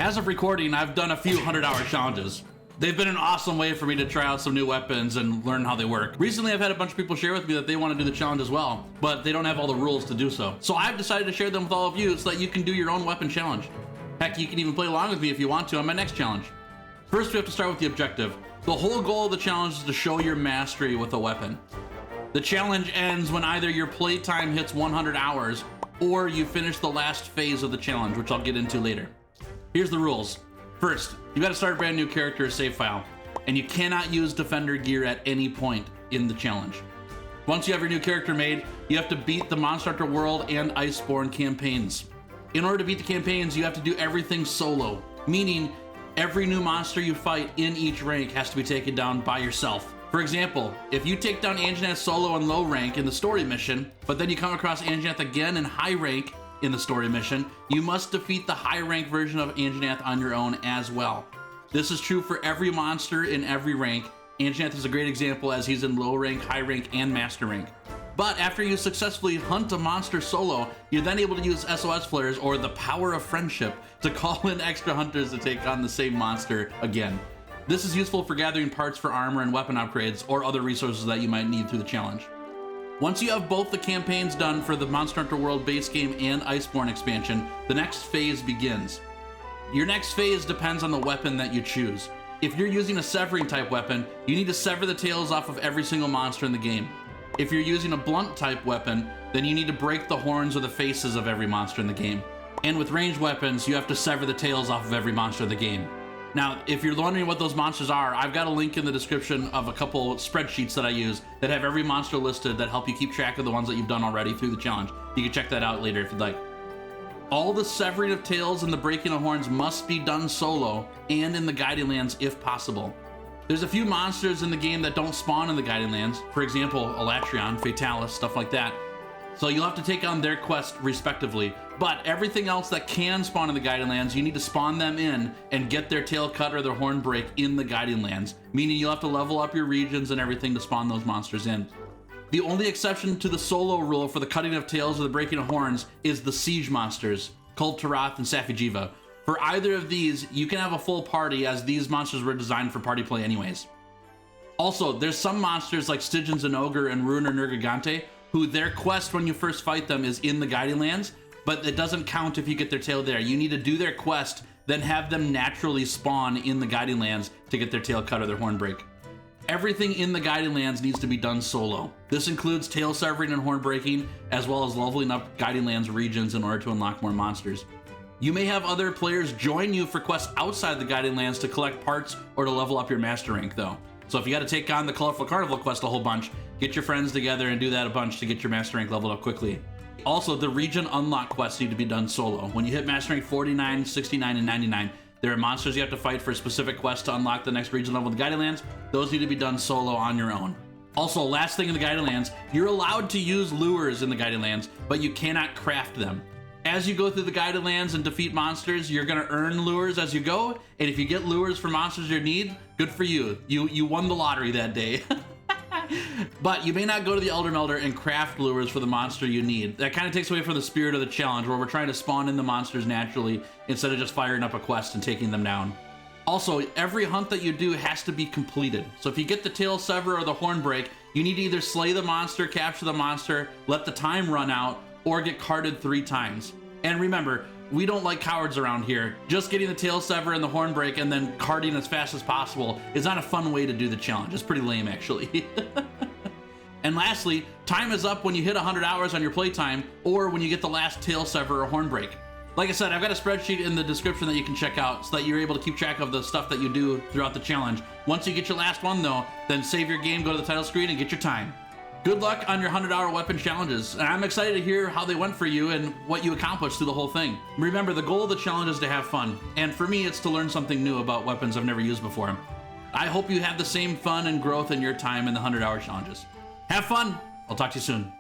As of recording, I've done a few 100-hour challenges. They've been an awesome way for me to try out some new weapons and learn how they work. Recently, I've had a bunch of people share with me that they want to do the challenge as well, but they don't have all the rules to do so. So I've decided to share them with all of you so that you can do your own weapon challenge. Heck, you can even play along with me if you want to on my next challenge. First, we have to start with the objective. The whole goal of the challenge is to show your mastery with a weapon. The challenge ends when either your playtime hits 100 hours or you finish the last phase of the challenge, which I'll get into later. Here's the rules. First, you gotta start a brand new character or save file, and you cannot use defender gear at any point in the challenge. Once you have your new character made, you have to beat the Monster Hunter World and Iceborne campaigns. In order to beat the campaigns, you have to do everything solo, meaning every new monster you fight in each rank has to be taken down by yourself. For example, if you take down Anjanath solo in low rank in the story mission, but then you come across Anjanath again in high rank in the story mission, you must defeat the high rank version of Anjanath on your own as well. This is true for every monster in every rank. Anjanath is a great example as he's in low rank, high rank, and master rank. But after you successfully hunt a monster solo, you're then able to use SOS flares or the power of friendship to call in extra hunters to take on the same monster again. This is useful for gathering parts for armor and weapon upgrades or other resources that you might need through the challenge. Once you have both the campaigns done for the Monster Hunter World base game and Iceborne expansion, the next phase begins. Your next phase depends on the weapon that you choose. If you're using a severing type weapon, you need to sever the tails off of every single monster in the game. If you're using a blunt type weapon, then you need to break the horns or the faces of every monster in the game. And with ranged weapons, you have to sever the tails off of every monster in the game. Now, if you're wondering what those monsters are, I've got a link in the description of a couple spreadsheets that I use that have every monster listed that help you keep track of the ones that you've done already through the challenge. You can check that out later if you'd like. All the severing of tails and the breaking of horns must be done solo and in the Guiding Lands if possible. There's a few monsters in the game that don't spawn in the Guiding Lands. For example, Elatrion, Fatalis, stuff like that. So you'll have to take on their quest respectively. But everything else that can spawn in the Guiding Lands, you need to spawn them in and get their tail cut or their horn break in the Guiding Lands, meaning you'll have to level up your regions and everything to spawn those monsters in. The only exception to the solo rule for the cutting of tails or the breaking of horns is the siege monsters, Kul Tarath and Safi'jiiva. For either of these, you can have a full party as these monsters were designed for party play anyways. Also, there's some monsters like Stygian Zinogre and Ruiner Nergigante who their quest when you first fight them is in the Guiding Lands, but it doesn't count if you get their tail there. You need to do their quest, then have them naturally spawn in the Guiding Lands to get their tail cut or their horn break. Everything in the Guiding Lands needs to be done solo. This includes tail severing and horn breaking, as well as leveling up Guiding Lands regions in order to unlock more monsters. You may have other players join you for quests outside the Guiding Lands to collect parts or to level up your master rank though. So if you gotta take on the Colorful Carnival quest a whole bunch, get your friends together and do that a bunch to get your master rank leveled up quickly. Also, the region unlock quests need to be done solo. When you hit master rank 49, 69, and 99, there are monsters you have to fight for a specific quest to unlock the next region level of the Guiding Lands. Those need to be done solo on your own. Also, last thing in the Guiding Lands, you're allowed to use lures in the Guiding Lands, but you cannot craft them. As you go through the Guided Lands and defeat monsters, you're gonna earn lures as you go, and if you get lures for monsters you need, good for you. You won the lottery that day. But you may not go to the Elder Melder and craft lures for the monster you need. That kind of takes away from the spirit of the challenge, where we're trying to spawn in the monsters naturally instead of just firing up a quest and taking them down. Also, every hunt that you do has to be completed. So if you get the tail sever or the horn break, you need to either slay the monster, capture the monster, let the time run out, or get carded 3 times. And remember, we don't like cowards around here. Just getting the tail sever and the horn break and then carding as fast as possible is not a fun way to do the challenge. It's pretty lame, actually. And lastly, time is up when you hit 100 hours on your playtime or when you get the last tail sever or horn break. Like I said, I've got a spreadsheet in the description that you can check out so that you're able to keep track of the stuff that you do throughout the challenge. Once you get your last one though, then save your game, go to the title screen, and get your time. Good luck on your 100-hour weapon challenges, and I'm excited to hear how they went for you and what you accomplished through the whole thing. Remember, the goal of the challenge is to have fun, and for me, it's to learn something new about weapons I've never used before. I hope you have the same fun and growth in your time in the 100-hour challenges. Have fun! I'll talk to you soon.